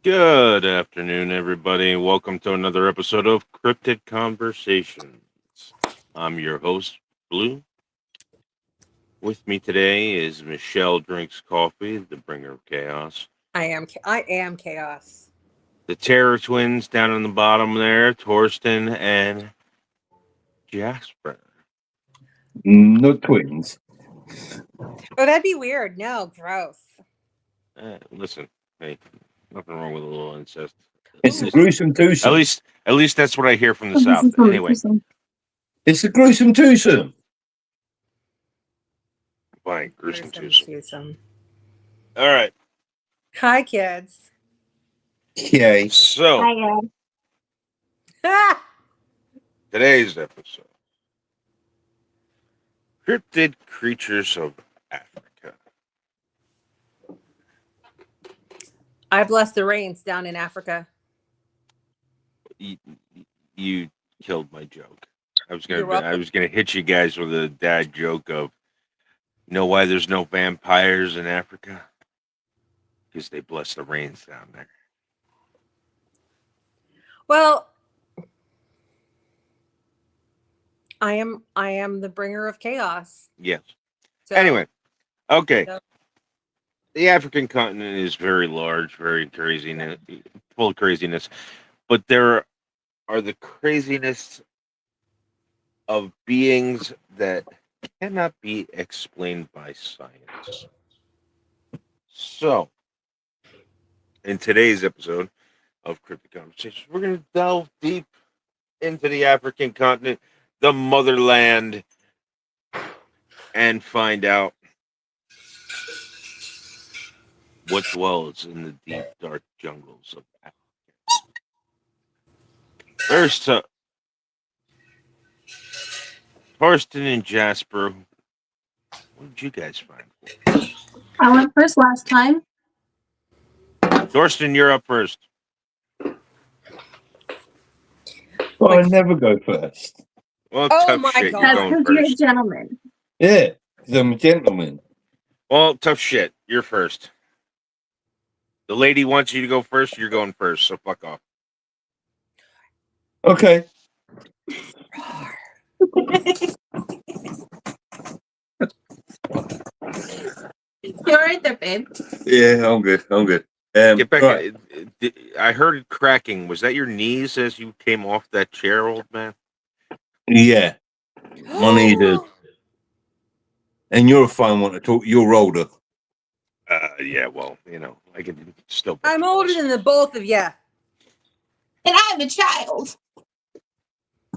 Good afternoon, everybody. Welcome to another episode of Cryptid Conversations. I'm your host, Blue. With me today is Michelle Drinks Coffee, the bringer of chaos. I am chaos. The Terror Twins down on the bottom there, Torsten and Jasper. No twins. Oh, that'd be weird. No, gross. Listen, hey, nothing wrong with a little incest. It's a gruesome twosome. At least that's what I hear from the South. Anyway, It's a gruesome twosome. fine, gruesome twosome. Twosome. All right. Hi, kids. Yay. So today's episode: Cryptid Creatures of Africa. I bless the rains down in Africa. You killed my joke. I was You're welcome. gonna hit you guys with a dad joke of, you know why there's no vampires in Africa? Because they bless the rains down there. Well, I am the bringer of chaos. Yes. So, Anyway, okay. So- The African continent is very large, very craziness, full of craziness, but there are the craziness of beings that cannot be explained by science. So, in today's episode of Cryptid Conversations, we're going to delve deep into the African continent, the motherland, and find out what dwells in the deep, dark jungles of Africa. First up, Torsten and Jasper, what did you guys find? I went first last time. Torsten, you're up first. Well, I never go first. Well, Oh tough my shit, God. you're That's going because you're a first. gentleman. Yeah, because I'm a gentleman. Well, tough shit, you're first. The lady wants you to go first, you're going first, so fuck off. Okay. You're right there, babe. Yeah, I'm good. Get back. Right. I heard it cracking. Was that your knees as you came off that chair, old man? Yeah, my knee does. And you're a fine one to talk. You're older. Yeah, well, you know, I can still. I'm older than the both of you. And I'm a child.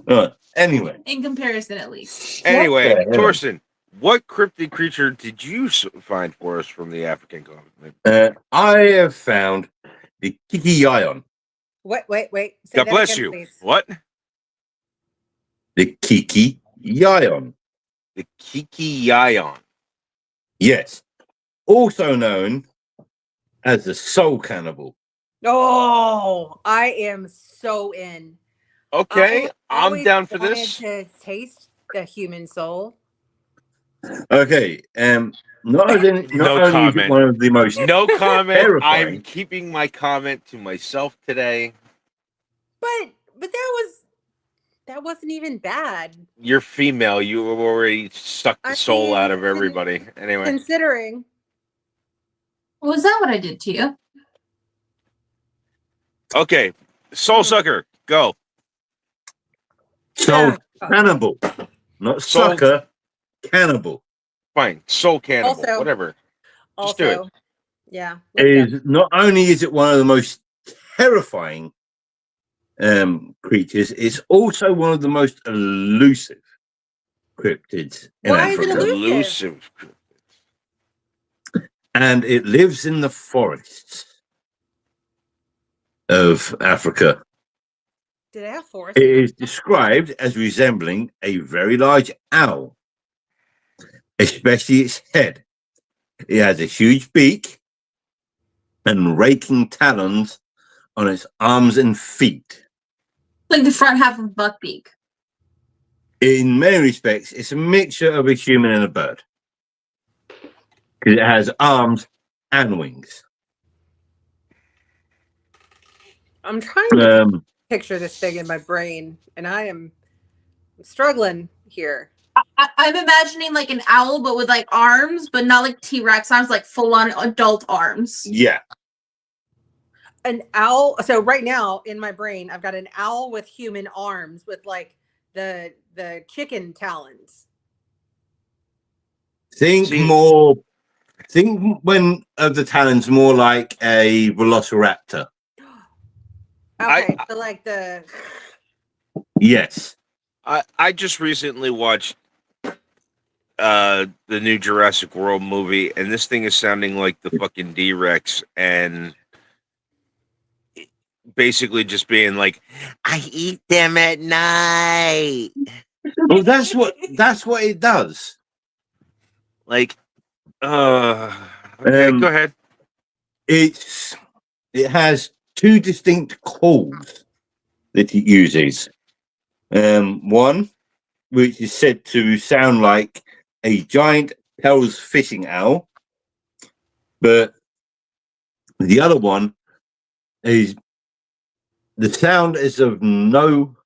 Right. Anyway, In comparison, at least. Anyway, What the hell? Torsten, what cryptid creature did you find for us from the African continent? I have found the Kiki Yayon. Wait. Say God that bless again, you. please. What? The Kiki Yayon. The Kiki Yayon. Yes. Also known as the soul cannibal. Oh, I am so in. Okay, I I'm always down for wanted this. to taste the human soul. Okay. Not only is comment. it one of the most No comment. Terrifying. I'm keeping my comment to myself today. But that wasn't even bad. You're female. You already sucked the I soul out of mean, everybody. Anyway, Considering. Was that what I did to you? okay. Soul sucker, go. soul Yeah. cannibal. Not Soul- sucker, cannibal. Fine. Soul cannibal. Also- Whatever. Just Also, do yeah. Is not only is it one of the most terrifying creatures, it's also one of the most elusive cryptids in Why is it Africa. elusive? And it lives in the forests of Africa. Did it have forest? It is described as resembling a very large owl, especially its head. It has a huge beak and raking talons on its arms and feet. Like the front half of Buckbeak. In many respects, it's a mixture of a human and a bird, because it has arms and wings. I'm trying to Um, picture this thing in my brain, and I am struggling here. I'm imagining like an owl, but with like arms, but not like T-Rex arms, like full-on adult arms. yeah. An owl. So right now in my brain, I've got an owl with human arms with like the chicken talons. Think See- more. Think when of the talons more like a velociraptor. Okay, so like the Yes. I just recently watched the new Jurassic World movie, and this thing is sounding like the fucking D-Rex, and basically just being like, I eat them at night. Well, that's what it does. Like, okay, go ahead. It has two distinct calls that it uses. One, which is said to sound like a giant Pell's fishing owl, but the other one is the sound is of no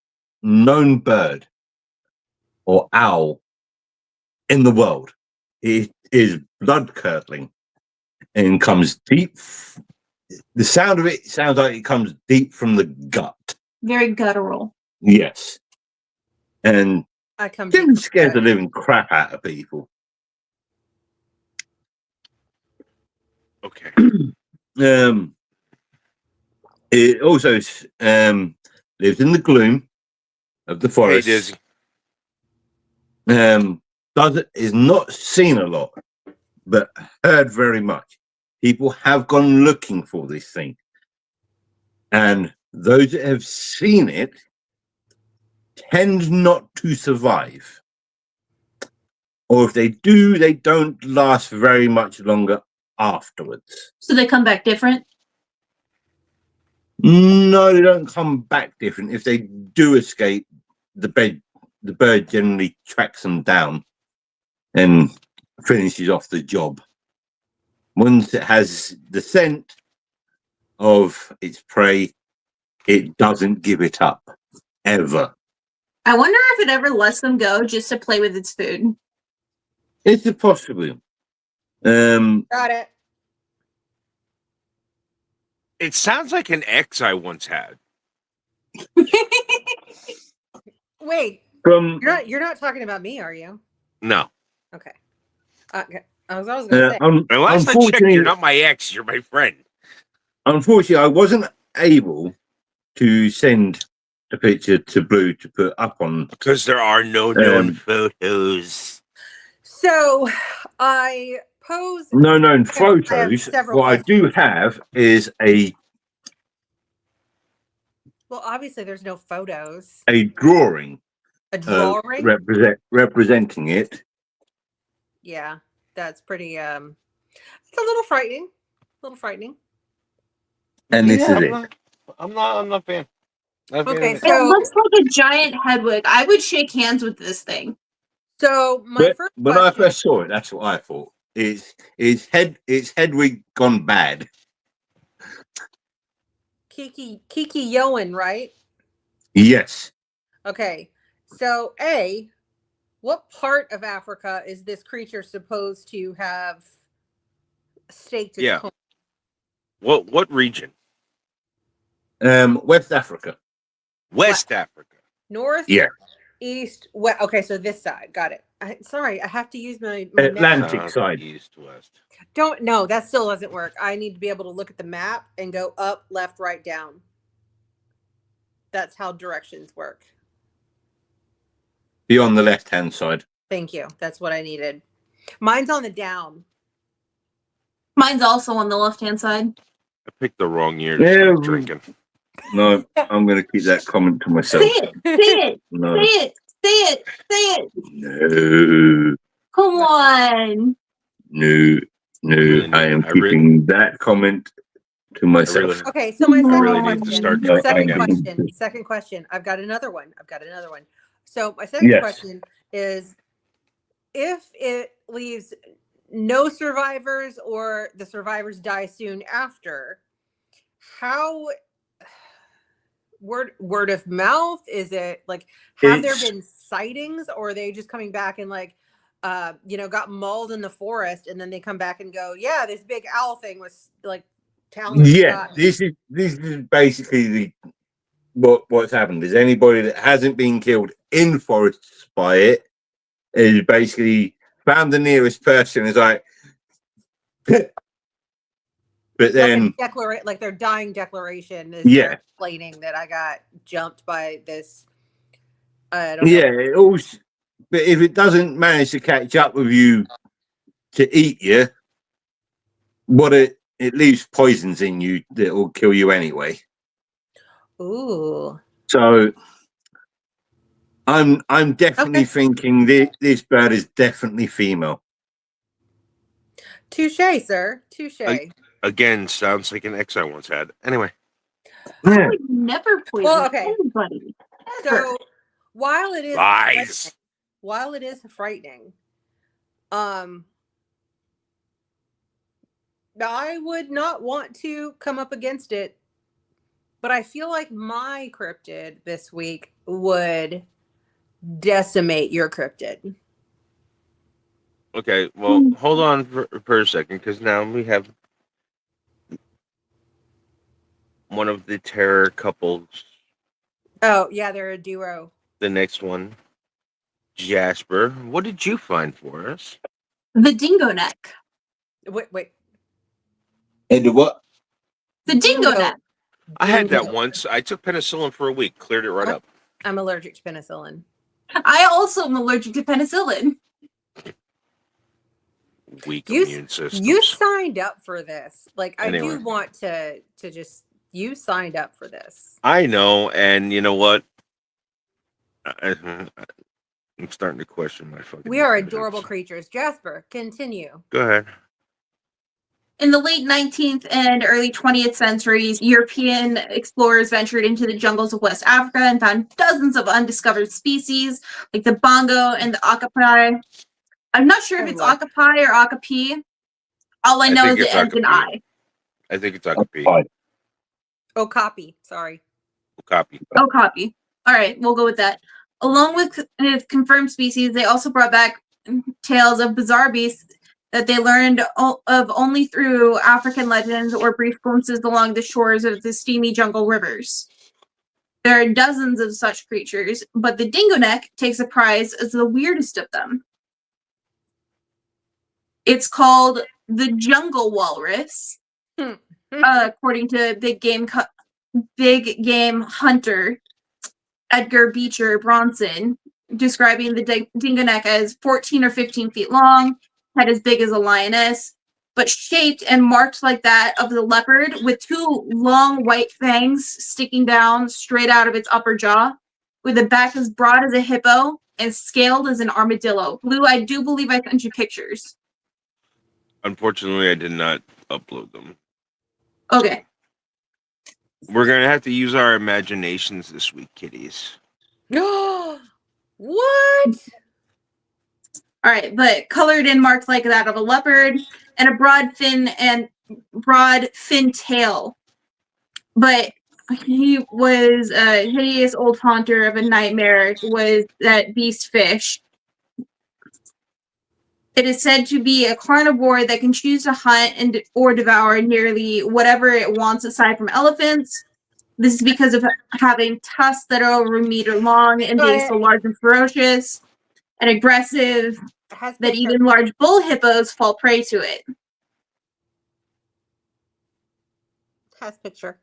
known bird or owl in the world. It is blood curdling and comes deep. The sound of it sounds like it comes deep from the gut. Very guttural. Yes. And I come then deep scares the from living crap out of people. Okay. It also lives in the gloom of the Hey, forest. Dizzy. Is not seen a lot, but heard very much. People have gone looking for this thing, and those that have seen it tend not to survive, or if they do, they don't last very much longer afterwards. So they come back different. No, they don't come back different. If they do escape, the bird generally tracks them down and finishes off the job. Once it has the scent of its prey, it doesn't give it up ever. I wonder if it ever lets them go just to play with its food. It's a possibility. Got it. It sounds like an ex I once had. Wait, From you're not talking about me, are you? No. Okay. Okay. I was gonna say. And last I checked, unfortunately, you're not my ex, you're my friend. I wasn't able to send a picture to Blue to put up on. Because there are no known photos. So I pose. No known I have photos. several What I do questions. have is a Well, obviously, there's no photos. drawing A drawing. representing it. Yeah, that's pretty. It's a little frightening. A little frightening. And this is it. I'm not a fan. Not a fan Okay, of it. so- It looks like a giant headwig. I would shake hands with this thing. So my But first when I question. first saw it, that's what I thought. It's Hedwig gone bad. Kiki Yowen, right? Yes. Okay. So what part of Africa is this creature supposed to have staked its Yeah. home? What region? West Africa. West Africa. North? Yeah. East? West? Okay, so this side. Got it. Sorry, I have to use my map. Atlantic side. East, west. No, that still doesn't work. I need to be able to look at the map and go up, left, right, down. That's how directions work. Be on the left-hand side. Thank you. That's what I needed. Mine's on the down. Mine's also on the left-hand side. I picked the wrong year to Yeah, start drinking. No, I'm going to keep that comment to Say myself. it, say it, No. say it, say it, say it. No. Come on. No. Really I am need- I really- keeping that comment to myself. really- Okay, so my I second really question. need to start No, second I- question. Second question. I've got another one. So my second Yes. question is, if it leaves no survivors or the survivors die soon after, how word of mouth? Is it like have there It's- been sightings, or are they just coming back and like got mauled in the forest and then they come back and go, yeah, this big owl thing was like talons Yeah, got me. this is basically what's happened. Is anybody that hasn't been killed in forests by it is basically found the nearest person is like, but then Like their dying declaration is yeah, they're explaining that I got jumped by this. I don't know. yeah. It also, but if it doesn't manage to catch up with you to eat you, it leaves poisons in you that will kill you anyway. Ooh. So I'm definitely thinking this bird is definitely female. Touche, sir. Touche. Again, sounds like an ex I once had. Anyway, Yeah. I would never poison Well, okay. anybody. So while it is lies. frightening, I would not want to come up against it, but I feel like my cryptid this week would decimate your cryptid. Okay, well, hold on for a second, because now we have one of the terror couples. Oh, yeah, they're a duo. The next one, Jasper. What did you find for us? The dingo neck. Wait. And the what? The dingo neck. I had that Dingo. once. I took penicillin for a week, cleared it right up. I'm allergic to penicillin. I also am allergic to penicillin. Weak immune system. You signed up for this. Like, Anyway. I do want to just, you signed up for this. I know, and you know what? I'm starting to question my fucking. We are intelligence. adorable creatures. Jasper, continue. Go ahead. In the late 19th and early 20th centuries, European explorers ventured into the jungles of West Africa and found dozens of undiscovered species, like the bongo and the okapi. I'm not sure if it's okapi or okapi. All I know is think it it's ends in okapi. I. I think it's Okapi. Oh, copy. Sorry. Okapi. Okapi. All right, we'll go with that. Along with confirmed species, they also brought back tales of bizarre beasts that they learned of only through African legends or brief glimpses along the shores of the steamy jungle rivers. There are dozens of such creatures, but the dingo neck takes a prize as the weirdest of them. It's called the jungle walrus, according to big game hunter Edgar Beecher Bronson, describing the dingo neck as 14 or 15 feet long, head as big as a lioness, but shaped and marked like that of the leopard, with two long white fangs sticking down straight out of its upper jaw, with a back as broad as a hippo and scaled as an armadillo. Blue, I do believe I sent you pictures. Unfortunately, I did not upload them. Okay. We're gonna have to use our imaginations this week, kitties. What? All right, but colored and marked like that of a leopard, and a broad fin tail. But he was a hideous old haunter of a nightmare, was that beast fish. It is said to be a carnivore that can choose to hunt or devour nearly whatever it wants aside from elephants. This is because of having tusks that are over a meter long and being so large and ferocious and aggressive that even large bull hippos fall prey to it. Has picture.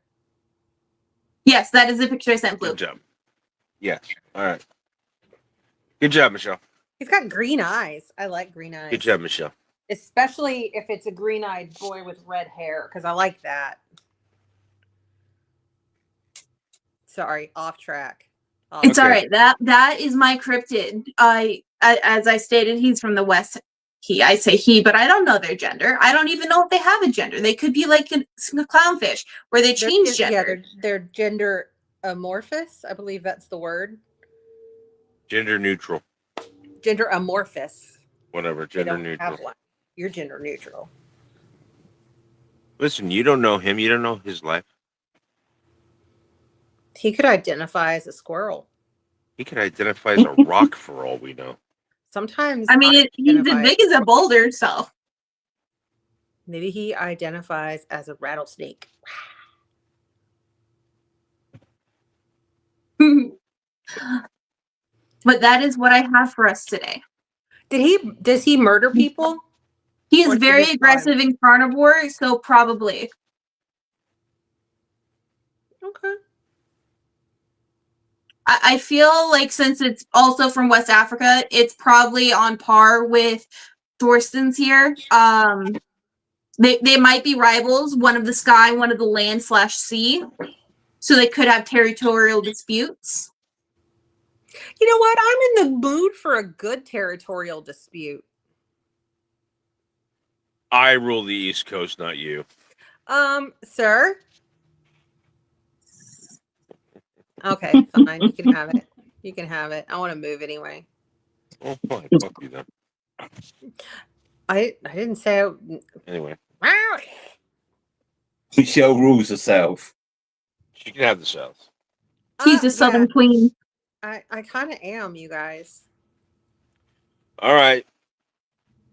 Yes, that is the picture I sent, Blue. Good job. Yes. All right. Good job, Michelle. He's got green eyes. I like green eyes. Good job, Michelle. Especially if it's a green-eyed boy with red hair, because I like that. Sorry, off track. It's all right. That is my cryptid. As I stated, he's from the West. I say he, but I don't know their gender. I don't even know if they have a gender. They could be like a clownfish, where they change gender. Yeah, they're gender amorphous. I believe that's the word. Gender neutral. Gender amorphous. Whatever. Gender neutral. You're gender neutral. Listen, you don't know him. You don't know his life. He could identify as a squirrel. He could identify as a rock for all we know. Sometimes I mean, he's as identify- big as a boulder, so. maybe he identifies as a rattlesnake. But that is what I have for us today. Does he murder people? He Or is is he very just aggressive and carnivore, so probably. Okay. I feel like since it's also from West Africa, it's probably on par with Thorsten's here. They might be rivals, one of the sky, one of the land/sea. So they could have territorial disputes. You know what? I'm in the mood for a good territorial dispute. I rule the East Coast, not you. Sir? Okay, fine. You can have it. You can have it. I want to move anyway. Oh, fine. Fuck you then. I didn't say. Anyway, Michelle rules herself. she can have the South. She's a Southern queen. I kind of am, you guys. All right.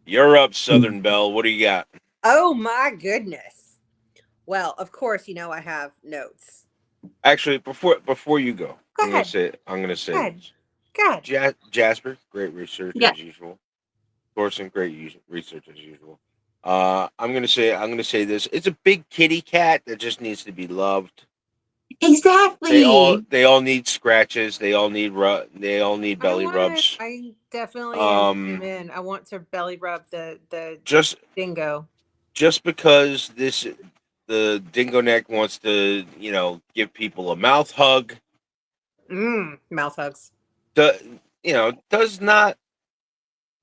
You're up, Southern Belle. What do you got? Oh my goodness. Well, of course, you know I have notes. Actually, before you go, Go I'm ahead. gonna say Go ahead. God. Jasper, great research Yeah. as usual. Thorson, great research as usual. I'm gonna say this. It's a big kitty cat that just needs to be loved. Exactly. They all need scratches. They all need belly rubs. I definitely am in. I want to belly rub the Just dingo. just because the dingo neck wants to, give people a mouth hug, Mouth hugs. does not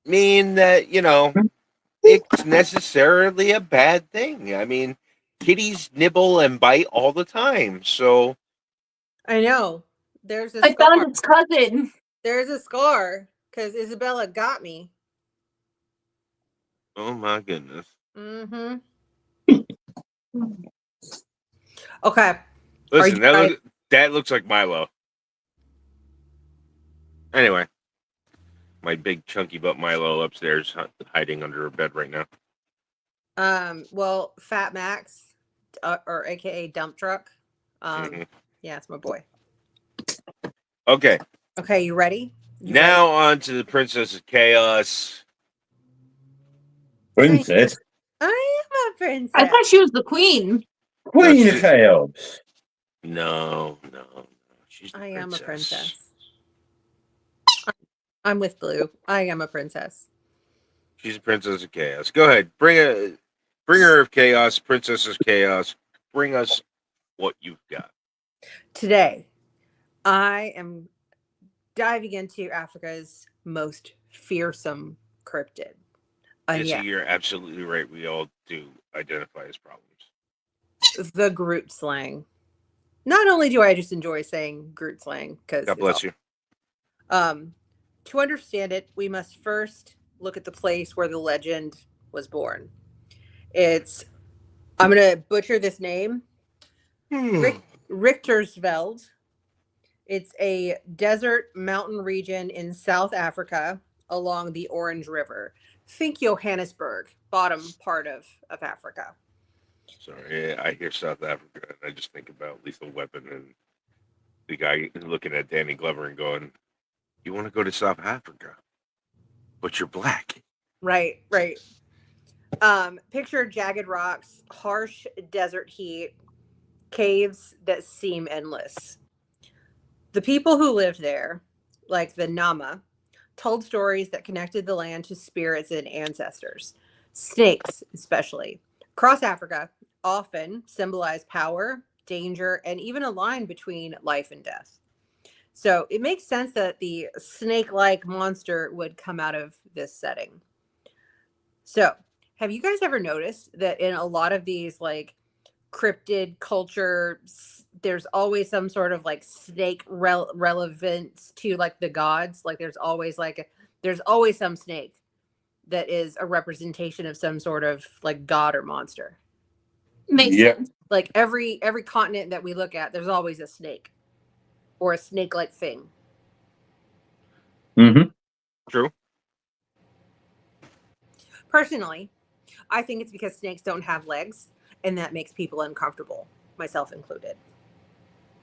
mean that, it's necessarily a bad thing. I mean, kitties nibble and bite all the time. So I know. There's a I scar. found its cousin. There's a scar because Isabella got me. oh my goodness. Mm-hmm. Okay. Listen, you that looks like Milo. Anyway, my big chunky butt Milo upstairs hiding under her bed right now. Well, Fat Max, or AKA Dump Truck. Mhm. Yeah, it's my boy. Okay, Okay, you ready? now on to the Princess of Chaos. Princess. I am a princess. I thought she was the queen. Queen of That's Chaos. No. She's the I am a princess. I'm with Blue. I am a princess. She's a Princess of Chaos. Go ahead, bringer of chaos, Princess of Chaos. Bring us what you've got. Today, I am diving into Africa's most fearsome cryptid. Yes, Yeah, you're absolutely right. We all do identify as problems. the Groot slang. Not only do I just enjoy saying Groot slang, because God bless you. To understand it, we must first look at the place where the legend was born. I'm going to butcher this name, Richtersveld. It's a desert mountain region in South Africa along the Orange River. Think Johannesburg, bottom part of Africa. Sorry, I hear South Africa and I just think about Lethal Weapon and the guy looking at Danny Glover and going, "You want to go to South Africa, but you're black." Right. Picture jagged rocks, harsh desert heat, caves that seem endless. The people who lived there, like the Nama, told stories that connected the land to spirits and ancestors. Snakes, especially, across Africa, often symbolize power, danger, and even a line between life and death. So it makes sense that the snake-like monster would come out of this setting. So, have you guys ever noticed that in a lot of these like cryptid culture, there's always some sort of like snake relevance to like the gods? Like there's always some snake that is a representation of some sort of like god or monster. Makes Yep. sense. Like every continent that we look at, there's always a snake. or a snake-like thing. Mm-hmm. True. Personally, I think it's because snakes don't have legs, and that makes people uncomfortable, myself included.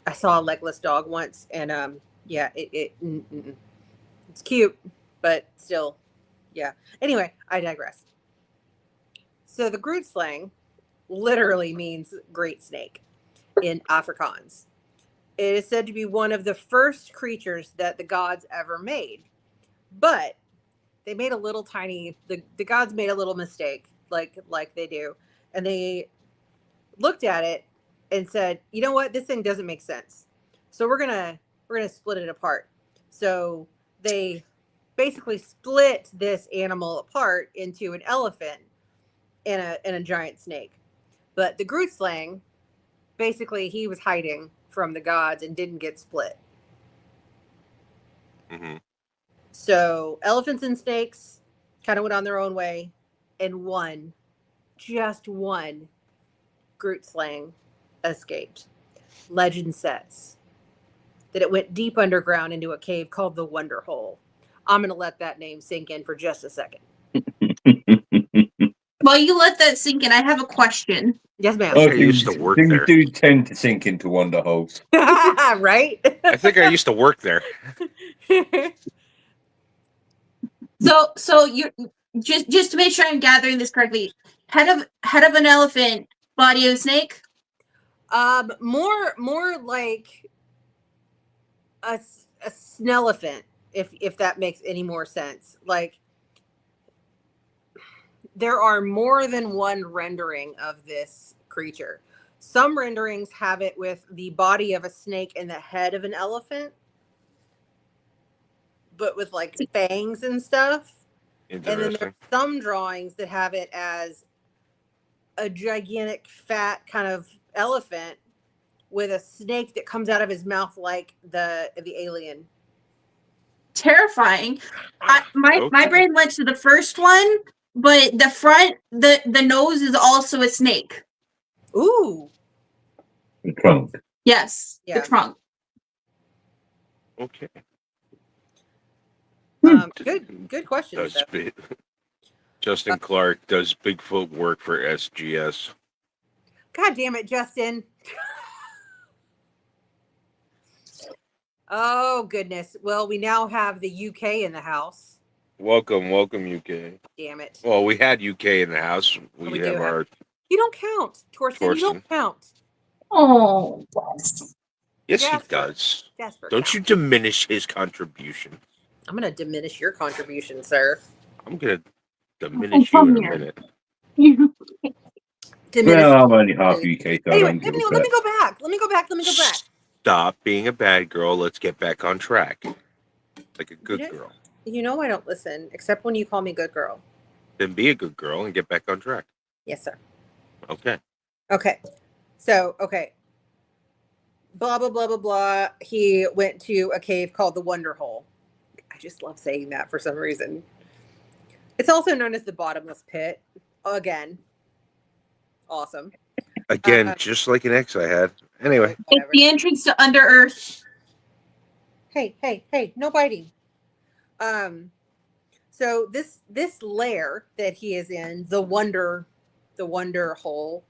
I saw a legless dog once, and it's cute, but still, yeah. Anyway, I digress. So the Groot slang literally means great snake in Afrikaans. It is said to be one of the first creatures that the gods ever made, but they made a little tiny. The gods made a little mistake, like they do, and they looked at it and said, "You know what? This thing doesn't make sense. So we're gonna split it apart." So they basically split this animal apart into an elephant and a giant snake. But the Groot slang, basically, he was hiding from the gods and didn't get split. Mm-hmm. So elephants and snakes kind of went on their own way, and just one Groot slang escaped. Legend says that it went deep underground into a cave called the Wonder Hole. I'm going to let that name sink in for just a second. While you let that sink in, I have a question. Yes, ma'am. I used to work things there. do tend to sink into wonder holes. Right? I think I used to work there. So you just to make sure I'm gathering this correctly, head of an elephant, body of a snake. More like a snelephant, if that makes any more sense. Like, there are more than one rendering of this creature. Some renderings have it with the body of a snake and the head of an elephant, but with like fangs and stuff. And then Interesting. there's some drawings that have it as a gigantic, fat kind of elephant with a snake that comes out of his mouth like the alien. Terrifying. My Okay. brain went to the first one, but the front, the nose is also a snake. Ooh. The trunk. Yes, Yeah. the trunk. Okay. Good question. Does Justin Clark, does Bigfoot work for SGS? God damn it, Justin. Oh, goodness. Well, we now have the UK in the house. Welcome, UK. Damn it. Well, we had UK in the house. We do have have- our. You don't count, Torsten. You don't count. Oh, Yes, Jasper. he does. Jasper. Don't count. you diminish his contribution. I'm going to diminish your contribution, sir. I'm gonna diminish you in a minute. Diminish. Well, I'm only half UK, so I Anyway, don't give a let me crap. go back. Stop being a bad girl. Let's get back on track. Like a good You know- girl. You know I don't listen, except when you call me good girl. Then be a good girl and get back on track. Yes, sir. Okay. Okay. So, okay. Blah, blah, blah, blah, blah. He went to a cave called the Wonder Hole. I just love saying that for some reason. It's also known as the bottomless pit. Again. Awesome. Again, just like an ex I had. Anyway. it's Whatever. the entrance to Under Earth. Hey, no biting. So this lair that he is in, the Wonder Hole,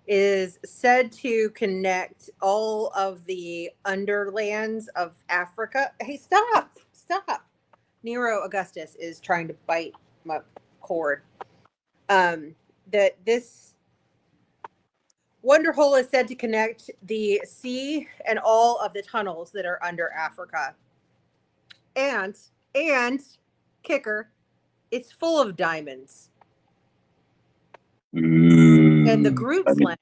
is said to connect all of the underlands of Africa. Hey, stop. Nero Augustus is trying to bite my cord. That this Wonder Hole is said to connect the sea and all of the tunnels that are under Africa. And kicker, it's full of diamonds. And the Groot slang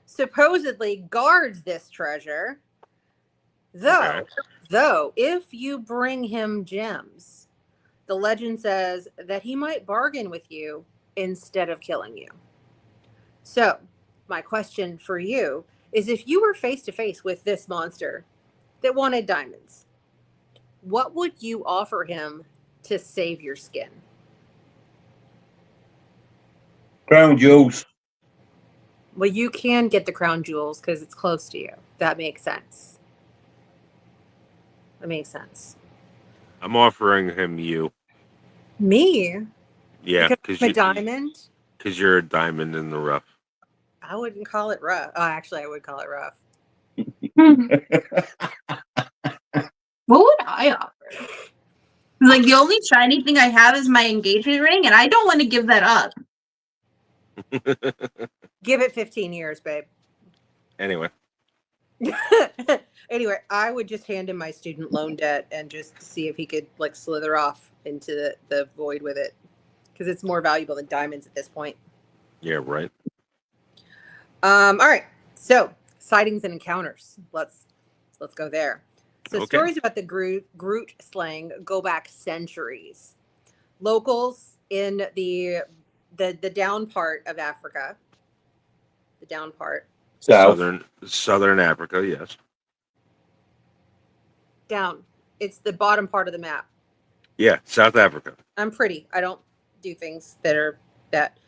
supposedly guards this treasure. Though, if you bring him gems, the legend says that he might bargain with you instead of killing you. So, my question for you is, if you were face to face with this monster that wanted diamonds, what would you offer him to save your skin? Crown jewels. Well, you can get the crown jewels because it's close to you. That makes sense. That makes sense. I'm offering him you. Me? Yeah, Because I'm a diamond? Because you're a diamond in the rough. I wouldn't call it rough. Oh, actually, I would call it rough. What would I offer? Like, the only shiny thing I have is my engagement ring, and I don't want to give that up. Give it 15 years, babe. Anyway. Anyway, I would just hand him my student loan debt and just see if he could like slither off into the void with it, because it's more valuable than diamonds at this point. Yeah, right. All right. So sightings and encounters. Let's go there. So Okay. stories about the Groot slang go back centuries. Locals in the down part of Africa, the down part. South. Southern Africa, yes. Down. It's the bottom part of the map. Yeah, South Africa. I'm pretty. I don't do things that are that.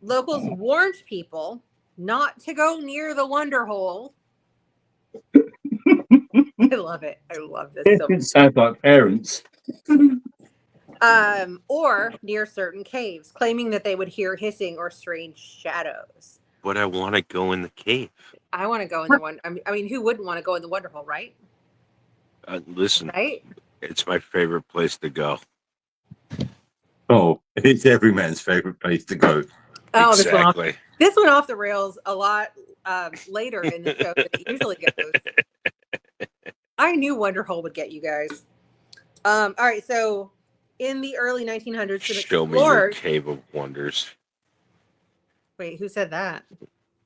Locals warned people not to go near the Wonder Hole. I love it. I love this so much. It sounds like parents. Or near certain caves, claiming that they would hear hissing or strange shadows. But I want to go in the cave. I want to go in the one. I mean, who wouldn't want to go in the Wonder Hole, right? Listen, Right? it's my favorite place to go. Oh, it's every man's favorite place to go. Oh, Exactly. this went off the rails a lot later in the show than it usually goes. I knew Wonder Hole would get you guys. All right, so in the early 1900s, Show me your cave of wonders. Wait, who said that?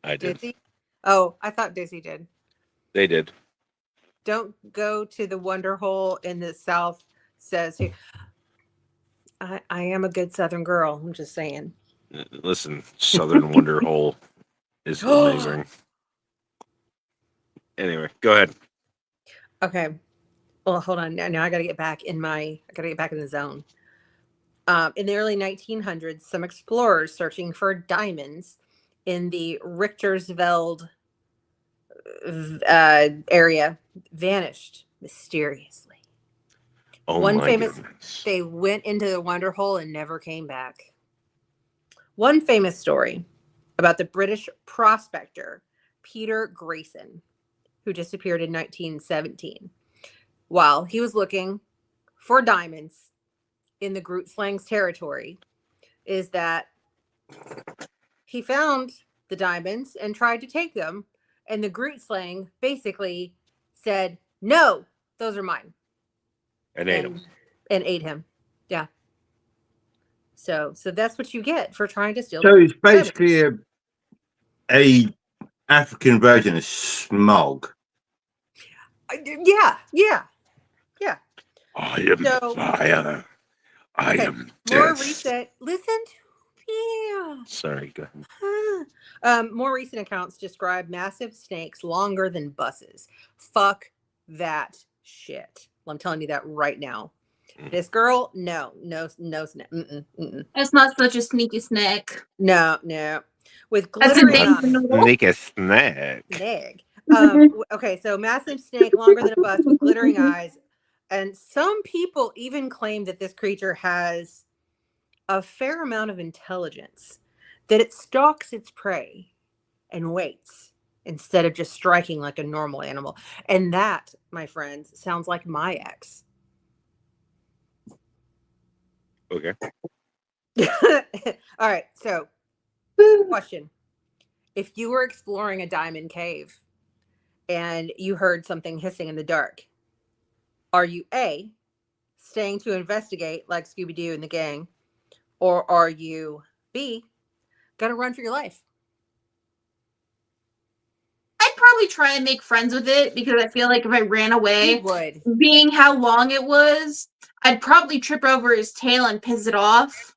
I did. Dizzy? Oh, I thought Dizzy did. They did. Don't go to the Wonder Hole in the South, says who. I am a good Southern girl. I'm just saying. Listen, Southern Wonder Hole is amazing. Anyway, go ahead. Okay. Well, hold on. Now I got to get back in the zone. In the early 1900s, some explorers searching for diamonds in the Richtersveld area vanished mysteriously. Goodness. They went into the Wonder Hole and never came back. One famous story about the British prospector Peter Grayson, who disappeared in 1917 while he was looking for diamonds in the Groot Slang's territory, is that he found the diamonds and tried to take them, and the Groot Slang basically said, "No, those are mine." And ate him. And ate him. Yeah. So that's what you get for trying to steal. So it's basically a African version of smog. Yeah. I am the fire. I am more death. recent. Listen to me. Sorry, go ahead. More recent accounts describe massive snakes longer than buses. Fuck that shit. Well, I'm telling you that right now. This girl, no snake. That's not such a sneaky snack. No. With That's a glittering eyes. Make a snack. Snake. Okay, so massive snake longer than a bus with glittering eyes. And some people even claim that this creature has a fair amount of intelligence, that it stalks its prey and waits instead of just striking like a normal animal. And that, my friends, sounds like my ex. Okay. All right, so question. If you were exploring a diamond cave and you heard something hissing in the dark, are you A, staying to investigate like Scooby-Doo and the gang, or are you B, gonna run for your life? I'd probably try and make friends with it, because I feel like if I ran away, You would. being how long it was, I'd probably trip over his tail and piss it off.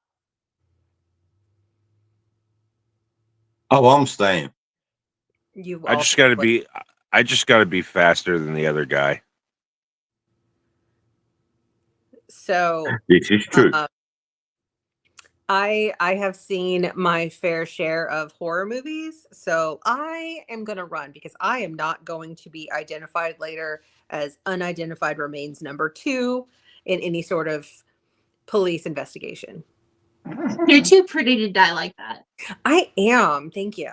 Oh, I'm staying. I just got to be faster than the other guy. So This is true. I have seen my fair share of horror movies, so I am going to run because I am not going to be identified later as unidentified remains number 2 in any sort of police investigation. You're too pretty to die like that. I am. Thank you.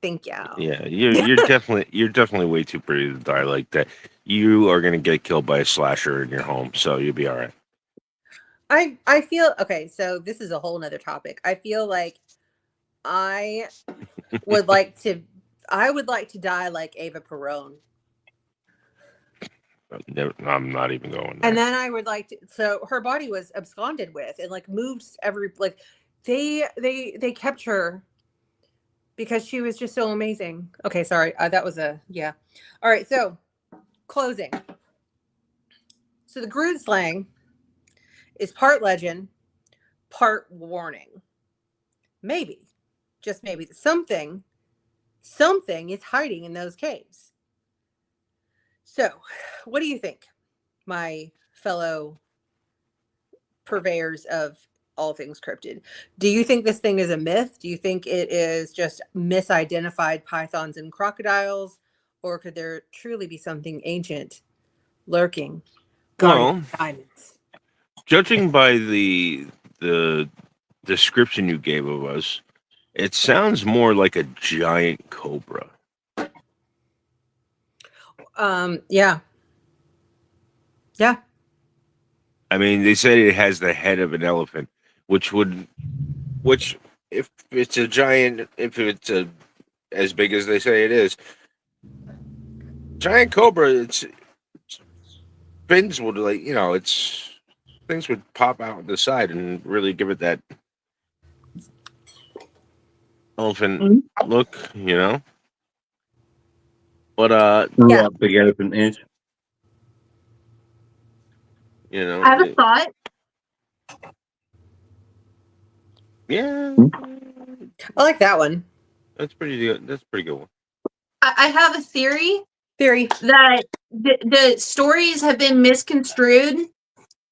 Thank you. Yeah, you're definitely way too pretty to die like that. You are gonna get killed by a slasher in your home, so you'll be all right. I feel okay, so this is a whole nother topic. I feel like I would like to die like Ava Perón. I'm not even going there. And then I would like to, so her body was absconded with and like moved every, like they kept her because she was just so amazing. Okay, sorry. That was yeah. All right, so closing. So the Groot slang is part legend, part warning. Maybe, just maybe, something is hiding in those caves. So, what do you think, my fellow purveyors of all things cryptid? Do you think this thing is a myth? Do you think it is just misidentified pythons and crocodiles? Or could there truly be something ancient lurking? Well, diamonds. Judging by the description you gave of us, it sounds more like a giant cobra. Yeah. I mean, they said it has the head of an elephant, which if it's a giant, if it's as big as they say it is, giant cobra, it's fins would things would pop out the side and really give it that elephant look, But Yeah, big elephant is. I have a thought. Yeah, I like that one. that's pretty good. That's a pretty good one. I have a theory Theory. that the stories have been misconstrued,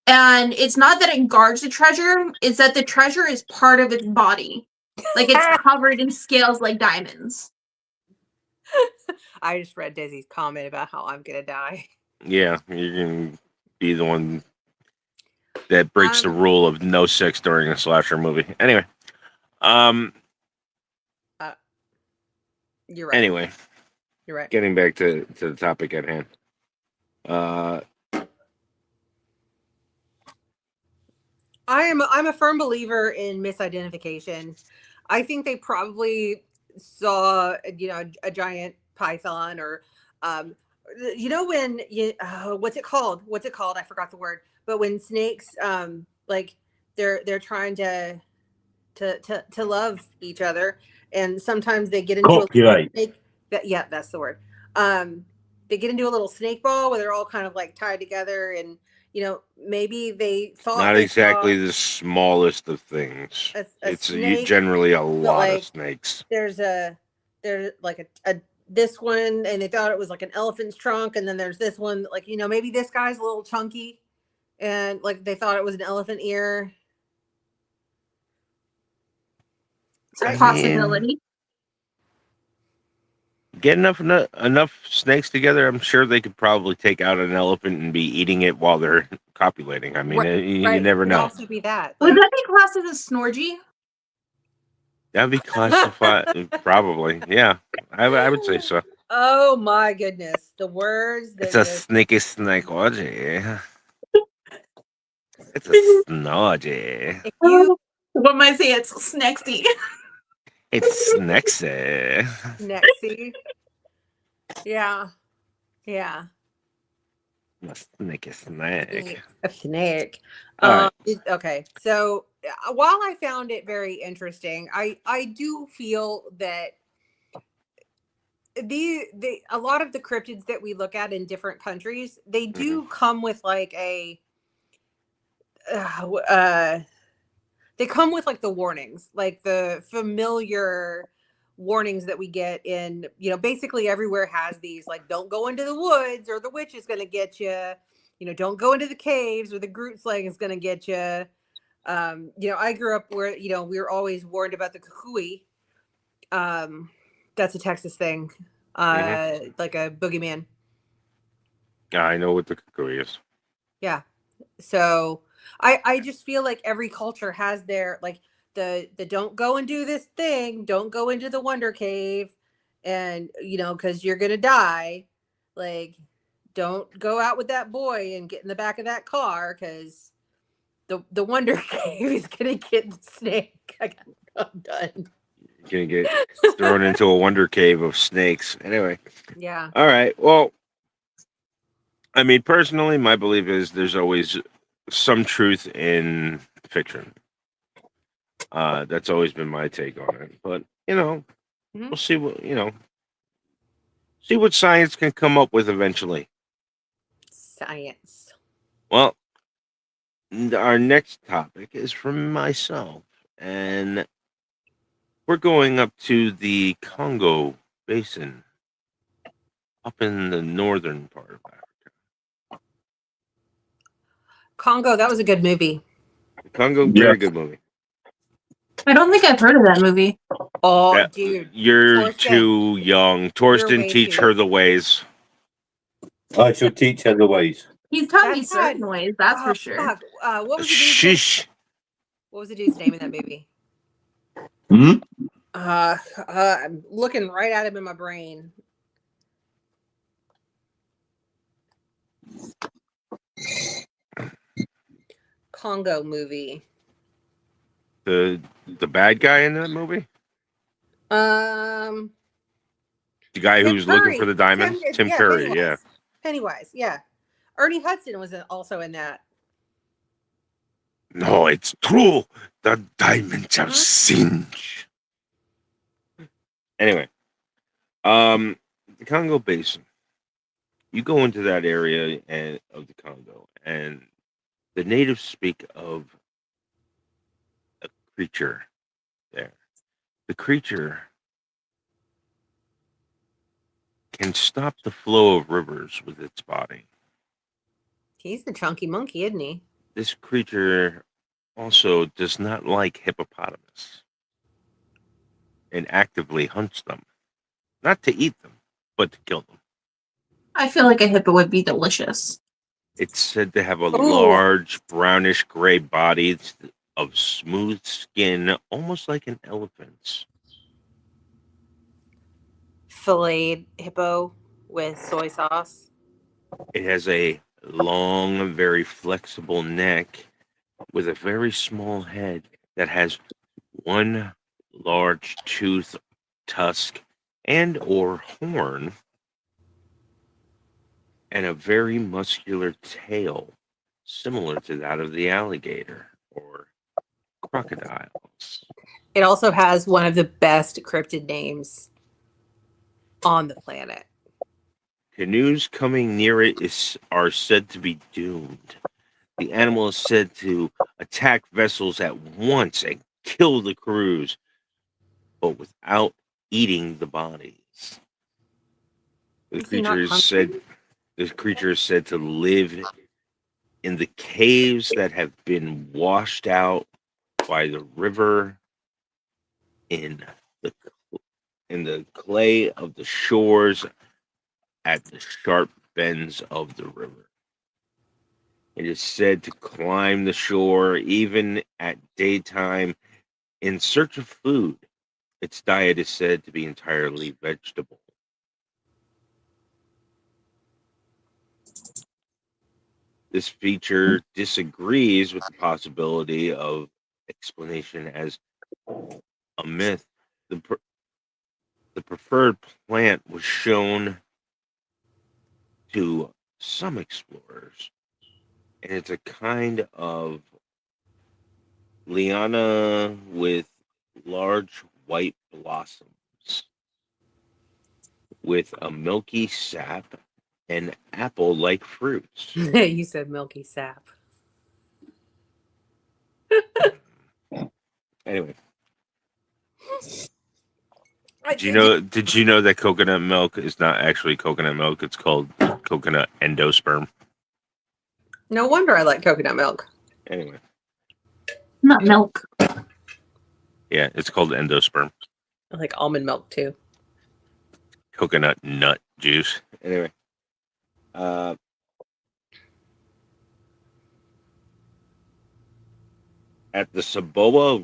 and it's not that it guards the treasure, it's that the treasure is part of its body. Like it's covered in scales like diamonds. I just read Desi's comment about how I'm gonna die. Yeah, you can be the one that breaks the rule of no sex during a slasher movie. Anyway, you're right. Anyway, You're right. Getting back to the topic at hand. I'm a firm believer in misidentification. I think they probably saw a giant python or when what's it called? I forgot the word. But when snakes like they're trying to love each other, and sometimes they get into Copulate. a snake. That's the word. They get into a little snake ball where they're all kind of like tied together, and maybe they thought not exactly the smallest of things. It's snake, generally a lot of snakes. There's like a this one, and they thought it was like an elephant's trunk, and then there's this one, like maybe this guy's a little chunky, and like they thought it was an elephant ear. It's a possibility. Get enough snakes together, I'm sure they could probably take out an elephant and be eating it while they're copulating. I mean, you never know. Also be that. Would that be classed as a snorgy? That'd be classified, probably. Yeah, I would say so. Oh my goodness, the words. It's a sneaky snake orgy. It's a snorgy. What am I saying? It's snexy. It's snexy. Snexy. Yeah. A snake is snake. A snake. Right. Okay, so while I found it very interesting, I do feel that a lot of the cryptids that we look at in different countries, they do come with like they come with like the warnings, like the familiar warnings that we get in, basically everywhere has these, like, don't go into the woods or the witch is going to get you, don't go into the caves or the Groot slang is going to get you. I grew up where, we were always warned about the kukui. That's a Texas thing. Like a boogeyman. Yeah, I know what the kukui is. Yeah. So I just feel like every culture has their, like, the don't go and do this thing, don't go into the Wonder Cave, and because you're gonna die. Like, don't go out with that boy and get in the back of that car because the Wonder Cave is gonna get the snake. I'm done. You're gonna get thrown into a wonder cave of snakes. Anyway. Yeah. All right. Well, I mean, personally, my belief is there's always some truth in fiction. That's always been my take on it. But we'll see what science can come up with eventually. Science. Well, our next topic is from myself, and we're going up to the Congo Basin, up in the northern part of Africa. Congo, that was a good movie. The Congo, very good movie. I don't think I've heard of that movie. Oh, Yeah, dude. you're Torsten, too young. Torsten, way teach too her the ways. I shall teach her the ways. He's taught me That's certain not- ways, that's Oh, for sure. fuck. What was the dude's name? Sheesh. What was the dude's name in that movie? Hmm? I'm looking right at him in my brain. Congo movie. The bad guy in that movie? Um, The guy Tim who's looking Curry. for the diamond? Tim Curry, Pennywise. Pennywise, yeah. Ernie Hudson was also in that. No, it's true. The diamonds have Mhm. singed. Anyway, the Congo Basin. You go into that area of the Congo, and the natives speak of a creature there. The creature can stop the flow of rivers with its body. He's the chunky monkey, isn't he? This creature also does not like hippopotamus and actively hunts them. Not to eat them, but to kill them. I feel like a hippo would be delicious. It's said to have a Ooh. large brownish gray body of smooth skin, almost like an elephant's. Filleted hippo with soy sauce. It has a long, very flexible neck with a very small head that has one large tooth, tusk, and or horn, and a very muscular tail, similar to that of the alligator or crocodiles. It also has one of the best cryptid names on the planet. Canoes coming near it are said to be doomed. The animal is said to attack vessels at once and kill the crews, but without eating the bodies. The Is he not creature is said to live in the caves that have been washed out by the river, in the clay of the shores, at the sharp bends of the river. It is said to climb the shore even at daytime in search of food. Its diet is said to be entirely vegetable. This feature disagrees with the possibility of explanation as a myth. The preferred plant was shown to some explorers, and it's a kind of liana with large white blossoms, with a milky sap and apple-like fruits. You said milky sap. Anyway, did you know that coconut milk is not actually coconut milk? It's called coconut endosperm. No wonder I like coconut milk. Anyway, Not milk. Yeah, it's called endosperm. I like almond milk too. Coconut nut juice. Anyway. At the Sambo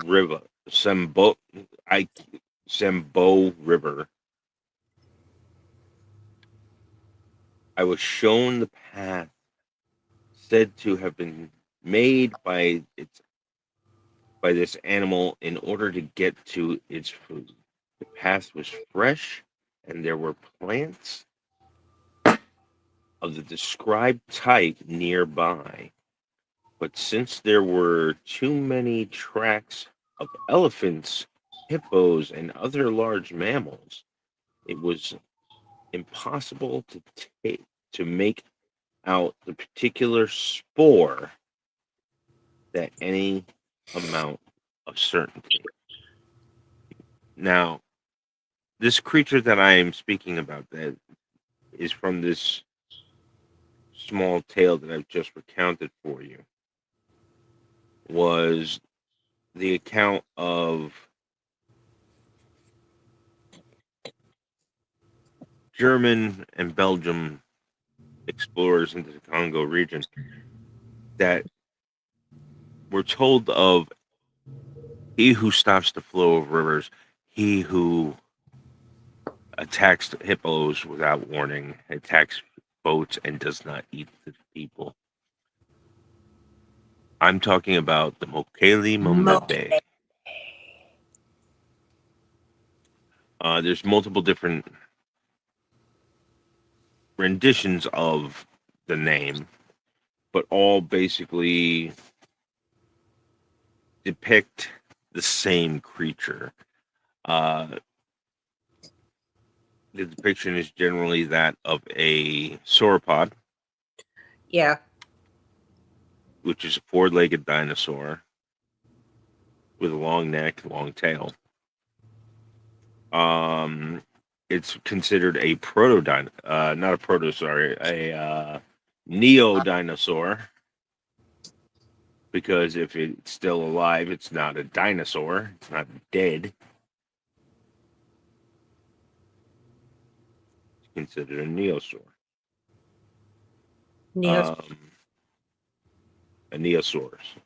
River, I was shown the path said to have been made by this animal in order to get to its food. The path was fresh, and there were plants of the described type nearby. But since there were too many tracks of elephants, hippos, and other large mammals, it was impossible to make out the particular spore that any amount of certainty. Now, this creature that I am speaking about that is from this small tale that I've just recounted for you was the account of German and Belgium explorers into the Congo region that were told of he who stops the flow of rivers, he who attacks hippos without warning, attacks boats, and does not eat the people. I'm talking about the Mokele Momebe. There's multiple different renditions of the name, but all basically depict the same creature. The depiction is generally that of a sauropod, Yeah. which is a four-legged dinosaur with a long neck, long tail. It's considered a a neo-dinosaur, because if it's still alive, it's not a dinosaur. It's not dead. It's considered a neosaur. A neosaurus.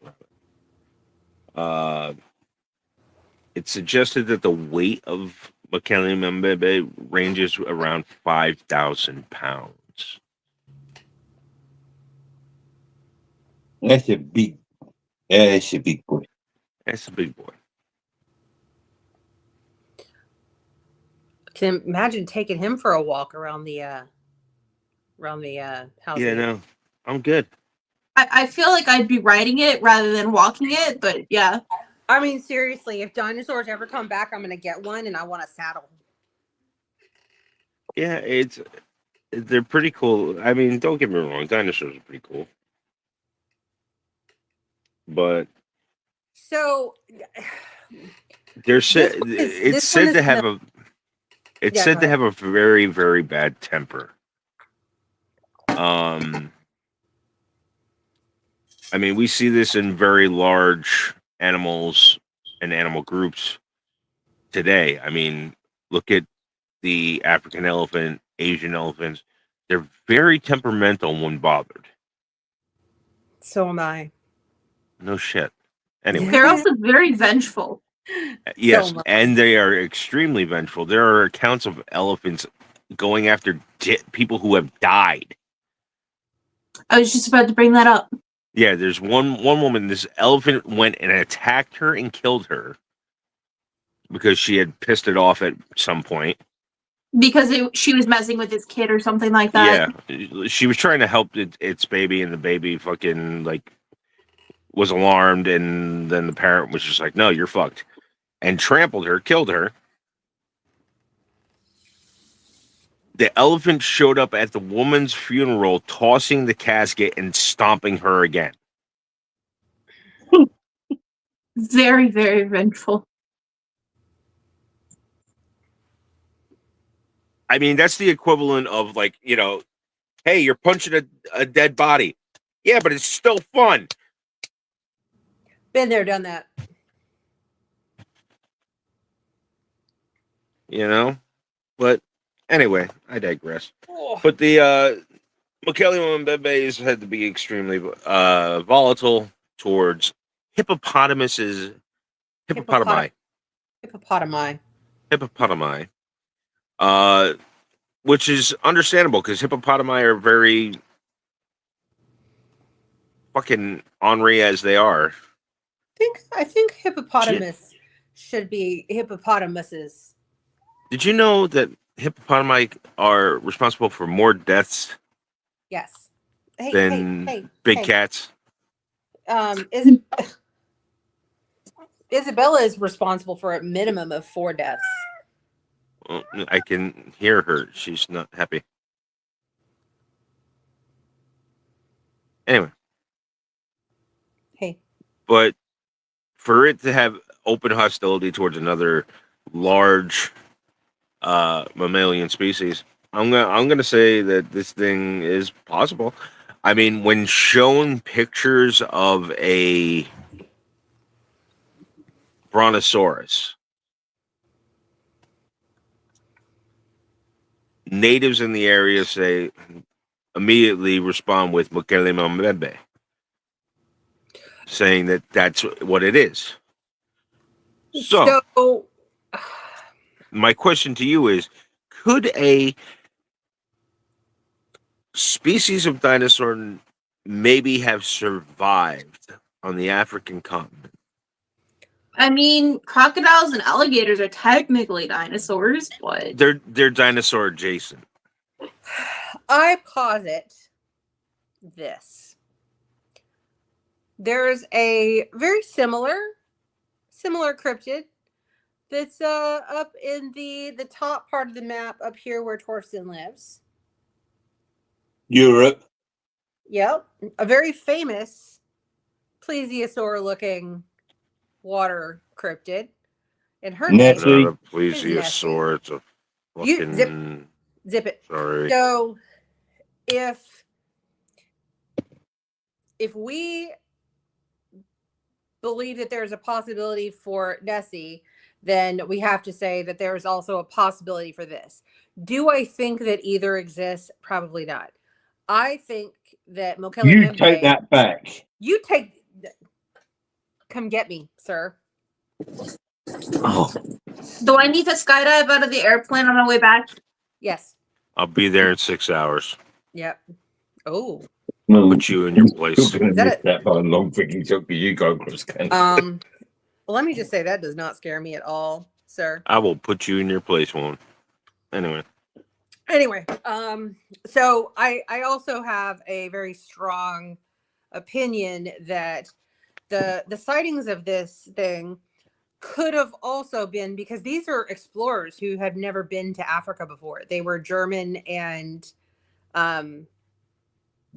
It's suggested that the weight of Mokele Mbebe ranges around 5,000 pounds. That's a big boy. That's a big boy. Can imagine taking him for a walk around the house. Yeah, no, I'm good. I feel like I'd be riding it rather than walking it, but yeah. I mean, seriously, if dinosaurs ever come back, I'm gonna get one, and I want a saddle. Yeah, they're pretty cool. I mean, don't get me wrong, dinosaurs are pretty cool, but so it's said to have a very, very bad temper. I mean, we see this in very large animals and animal groups today. I mean, look at the African elephant, Asian elephants. They're very temperamental when bothered. So am I. No shit. Anyway. They're also very vengeful. Yes, and they are extremely vengeful. There are accounts of elephants going after people who have died. I was just about to bring that up. Yeah, there's one woman, this elephant went and attacked her and killed her because she had pissed it off at some point. Because she was messing with his kid or something like that. Yeah, she was trying to help its baby, and the baby fucking like was alarmed, and then the parent was just like, "No, you're fucked," and trampled her, killed her. The elephant showed up at the woman's funeral, tossing the casket and stomping her again. Very, very vengeful. I mean, that's the equivalent of like, hey, you're punching a dead body. Yeah, but it's still fun. Been there, done that. You know, but anyway, I digress. Oh. But the Mokele Mbembe is said to be extremely volatile towards hippopotamuses, hippopotami, Hippopotami. which is understandable because hippopotami are very fucking ornery as they are. I think hippopotamus should be hippopotamuses. Did you know that hippopotami are responsible for more deaths Yes. Hey, than big cats? Isabella is responsible for a minimum of 4 deaths. Well, I can hear her. She's not happy. Anyway. Hey. But for it to have open hostility towards another large mammalian species, I'm gonna say that this thing is possible. I mean, when shown pictures of a brontosaurus, natives in the area say immediately respond with Mokele Mbembe, saying that that's what it is. So my question to you is, could a species of dinosaur maybe have survived on the African continent? I mean, crocodiles and alligators are technically dinosaurs, but They're dinosaur adjacent. I posit this. There's a very similar cryptid that's up in the top part of the map up here where Torsten lives. Europe. Yep. A very famous plesiosaur-looking water cryptid. And her Nessie. Not name a plesiosaur. It's a fucking... zip it. Sorry. So if we believe that there's a possibility for Nessie, then we have to say that there's also a possibility for this. Do I think that either exists? Probably not. I think that Mokele You Mbembe, take that back. Come get me, sir. Oh, do I need to skydive out of the airplane on my way back? Yes. I'll be there in 6 hours. Yep. Oh. no. Put you in your place. You're going Is to that miss it? that by a long freaking shot because you go across Canada. Let me just say that does not scare me at all, sir. I will put you in your place, one. Anyway, so I also have a very strong opinion that the sightings of this thing could have also been because these are explorers who had never been to Africa before. They were German and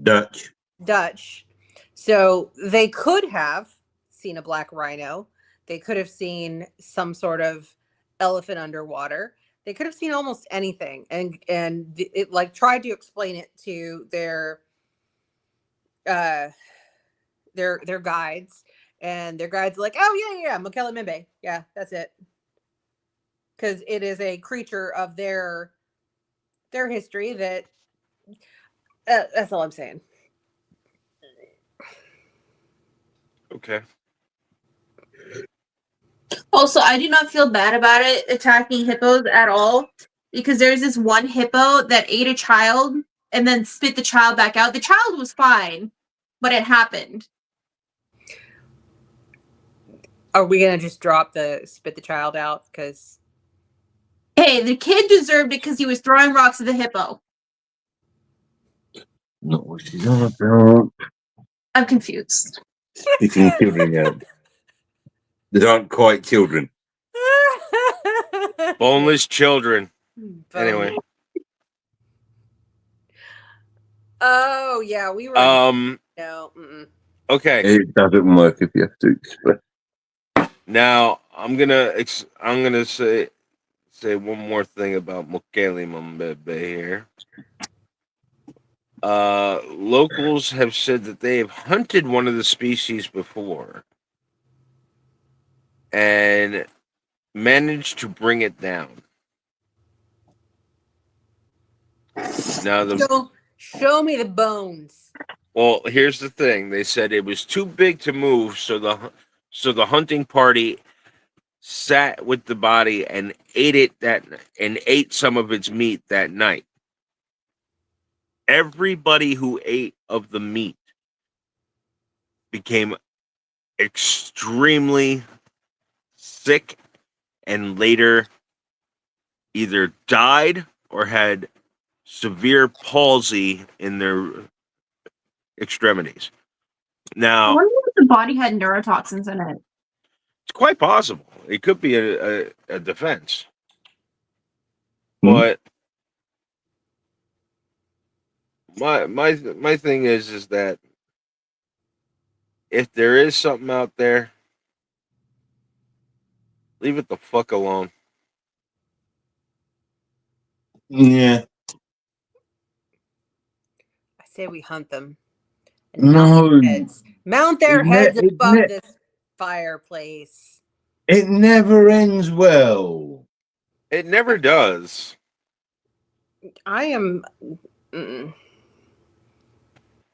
Dutch. So they could have seen a black rhino. They could have seen some sort of elephant underwater. They could have seen almost anything, and it like tried to explain it to their guides, and their guides like, oh yeah, Mokele Mbembe, yeah, that's it, because it is a creature of their history that. That's all I'm saying. okay. Also, I do not feel bad about it attacking hippos at all because there's this one hippo that ate a child and then spit the child back out. The child was fine, but it happened. Are we gonna just drop the spit the child out? Because hey, the kid deserved it because he was throwing rocks at the hippo. Not what she's on about. I'm confused. Speaking children out. They aren't quite children. Boneless children. Anyway. Oh yeah, we were. No. Mm-mm. Okay. It doesn't work if you have to explain. Now I'm gonna say one more thing about Mokele Mbembe here. Locals have said that they have hunted one of the species before, and managed to bring it down. Now Show me the bones. well, here's the thing. They said it was too big to move, so the hunting party sat with the body and ate some of its meat that night. Everybody who ate of the meat became extremely sick and later either died or had severe palsy in their extremities. I Now, wonder if the body had neurotoxins in it. it's quite possible. It could be a defense. Hmm. But my thing is that if there is something out there, leave it the fuck alone. Yeah. I say we hunt them and No. mount their heads above this fireplace. It never ends well. It never does. I am. Mm-mm.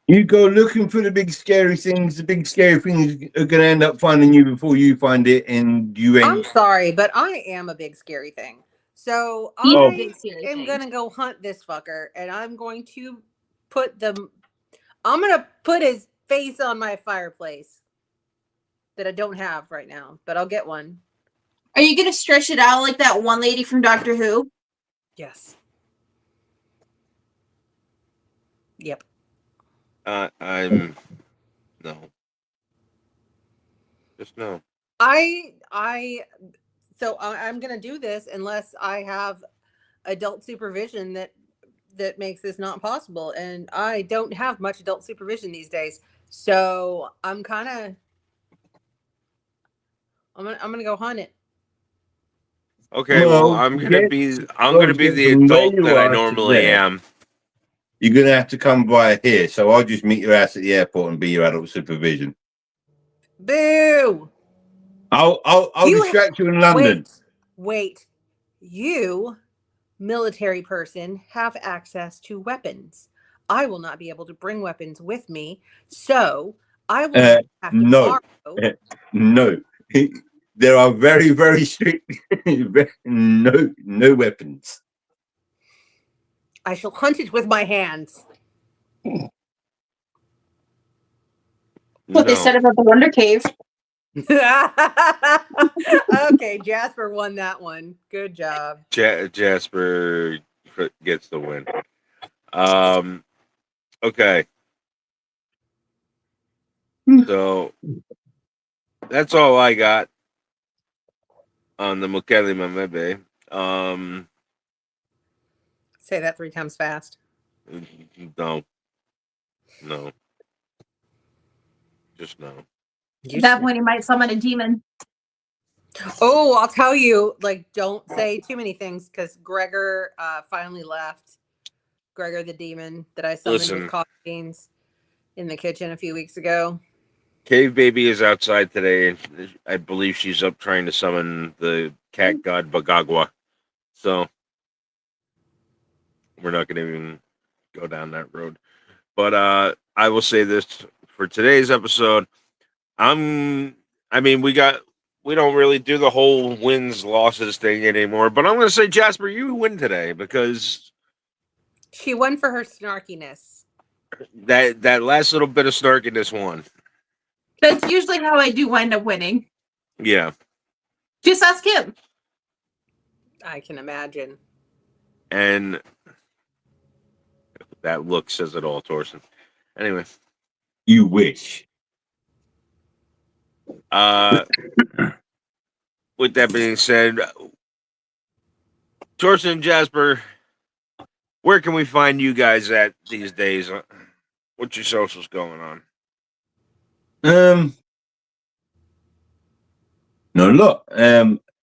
You go looking for the big scary things. The big scary things are going to end up finding you before you find it, and you I'm ain't. sorry, but I am a big scary thing. So He's Oh. a I big scary am thing. gonna go hunt this fucker, and I'm going to put them. I'm gonna put his face on my fireplace that I don't have right now, but I'll get one. Are you gonna stretch it out like that one lady from Doctor Who? Yes. Yep. I'm no. Just no. So I'm gonna do this unless I have adult supervision that makes this not possible, and I don't have much adult supervision these days. So I'm gonna go hunt it. Okay, well, Well, I'm gonna get be the from where adult you that I are to normally there. am. You're going to have to come by here. So I'll just meet your ass at the airport and be your adult supervision. Boo! I'll You- distract you in London. Wait. You, military person, have access to weapons. I will not be able to bring weapons with me, so I will have to no. borrow. No. There are very, very strict no weapons. I shall hunt it with my hands. What they said about the Wonder Cave. Okay, Jasper won that one. Good job. Jasper gets the win. Okay. So that's all I got on the Mukeli Mamebe. Say that 3 times fast. No. Just no. At that point, he might summon a demon. Oh, I'll tell you, like, don't say too many things because Gregor finally left. Gregor the demon that I summoned Listen. with coffee beans in the kitchen a few weeks ago. Cave Baby is outside today, and I believe she's up trying to summon the cat god Bagagwa. So we're not going to even go down that road. But I will say this for today's episode. We don't really do the whole wins losses thing anymore. But I'm going to say, Jasper, you win today because She won for her snarkiness. that last little bit of snarkiness won. That's usually how I do wind up winning. Yeah. Just ask him. I can imagine. And that look says it all, Torsten. Anyway. You wish. With that being said, Torsten and Jasper, where can we find you guys at these days? What's your socials going on? No lot.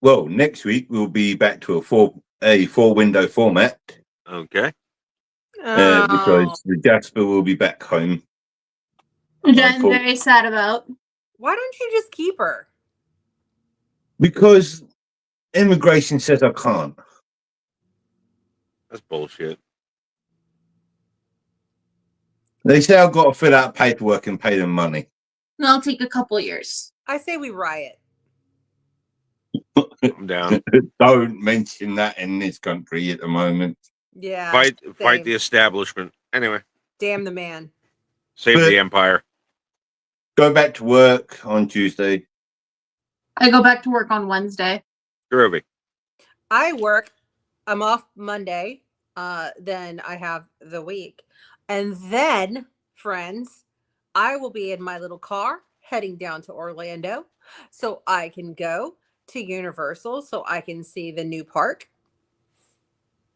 Well, next week we'll be back to a four window format. Okay. Because the Jasper will be back home. Which I'm very sad about. Why don't you just keep her? Because immigration says I can't. That's bullshit. They say I've got to fill out paperwork and pay them money. It'll take a couple years. I say we riot. I'm down. Don't mention that in this country at the moment. Yeah. Fight same. the establishment. Anyway, Damn the man. save But- the empire. Go back to work on Tuesday. I go back to work on Wednesday. Groovy. I work. I'm off Monday. Then I have the week. And then, friends, I will be in my little car heading down to Orlando so I can go to Universal so I can see the new park.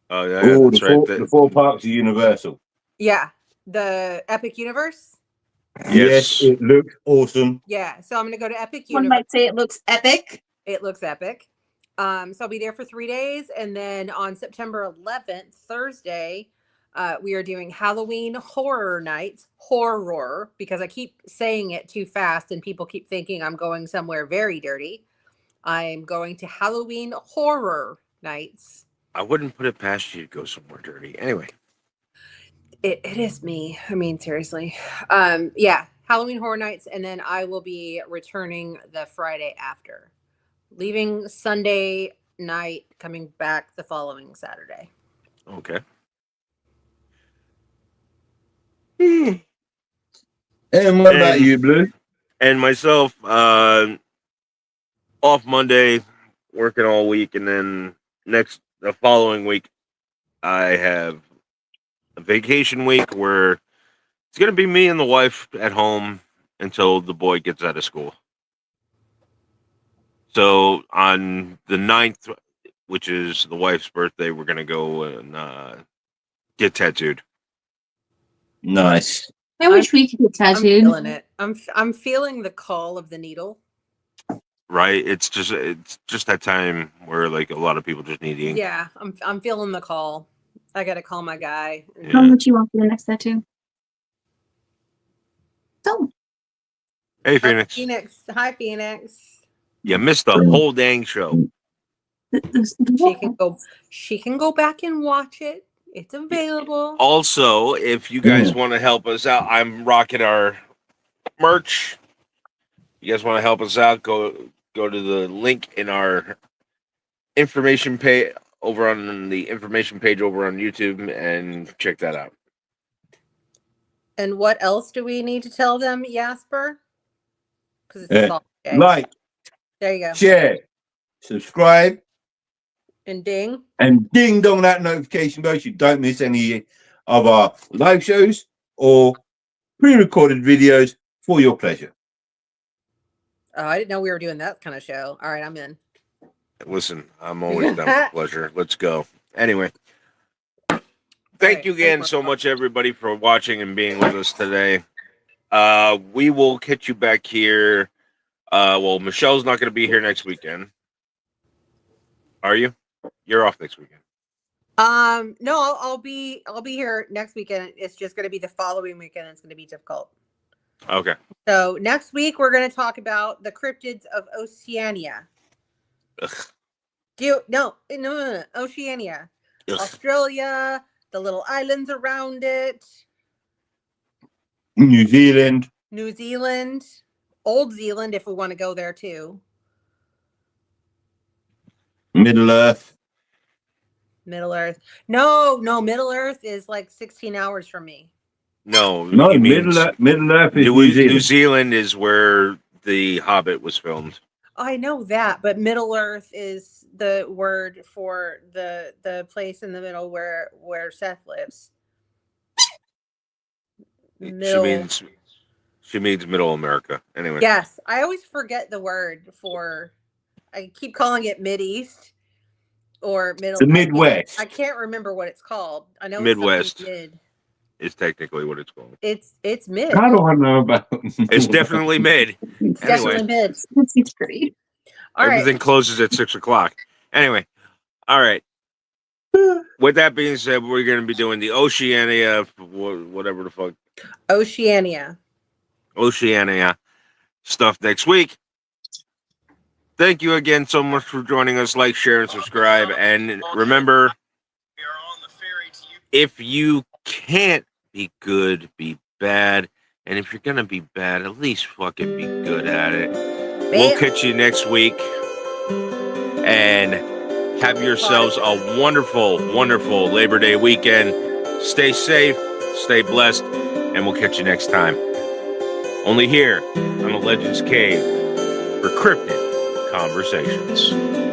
Oh yeah, Oh, that's the right. four parks are Universal. Yeah, the Epic Universe. Yes, it looks awesome. Yeah, so I'm going to go to Epic One Universe. might say it looks epic. It looks epic. So I'll be there for 3 days. And then on September 11th, Thursday, we are doing Halloween Horror Nights. Horror, because I keep saying it too fast and people keep thinking I'm going somewhere very dirty. I'm going to Halloween Horror Nights. I wouldn't put it past you to go somewhere dirty. Anyway, It is me. I mean, seriously. Yeah, Halloween Horror Nights. And then I will be returning the Friday after. Leaving Sunday night, coming back the following Saturday. okay. And what about you, Blue? And myself, off Monday, working all week, and then the following week, I have a vacation week where it's gonna be me and the wife at home until the boy gets out of school. So on the 9th, which is the wife's birthday, we're gonna go and get tattooed. Nice. I wish we could get I'm tattooed. feeling it. I'm feeling the call of the needle. Right? It's just that time where like a lot of people just need ink. Yeah, I'm feeling the call. I gotta call my guy. Yeah. How much you want for the next tattoo? So Hey Hi, Phoenix, Phoenix. Hi, Phoenix. you missed the whole dang show. She can go back and watch it. It's available. Also, if you guys want to help us out, I'm rocking our merch. You guys want to help us out? Go to the link in our information page over on the information page over on YouTube and check that out. And what else do we need to tell them, Jasper? Because it's Yeah. a day. Like, There you go. share, subscribe, And ding. and ding dong that notification bell so you don't miss any of our live shows or pre-recorded videos for your pleasure. Oh, I didn't know we were doing that kind of show. All right, I'm in. Listen, I'm always down for pleasure. Let's go. Anyway, thank you again so much, everybody, for watching and being with us today. We will catch you back here. Well, Michelle's not going to be here next weekend. Are you? You're off next weekend. No, I'll be here next weekend. It's just going to be the following weekend. It's going to be difficult. Okay. So next week we're going to talk about the cryptids of Oceania. Ugh. No, Oceania, Ugh. Australia, the little islands around it, New Zealand. New Zealand, Old Zealand, if we want to go there too. Middle Earth. Middle Earth. No, Middle Earth is like 16 hours from me. No, No, he means Middle Earth is New Zealand is where The Hobbit was filmed. I know that, but Middle Earth is the word for the place in the middle where Seth lives. She means Middle America. Anyway. Yes, I always forget the word for. I keep calling it Mideast or Middle. The Midwest. I can't remember what it's called. I know Midwest. It's mid. Is technically what it's called. It's mid. I don't know about. It's definitely mid. It's Anyway. definitely mid. It's pretty. All right. Everything closes at 6:00. Anyway, all right. With that being said, we're going to be doing the Oceania, whatever the fuck, Oceania stuff next week. Thank you again so much for joining us. Like, share, and subscribe. And remember, if you can't be good, be bad. And if you're going to be bad, at least fucking be good at it. We'll catch you next week. And have yourselves a wonderful, wonderful Labor Day weekend. Stay safe, stay blessed, and we'll catch you next time. Only here on the Legends Cave for Cryptid Conversations.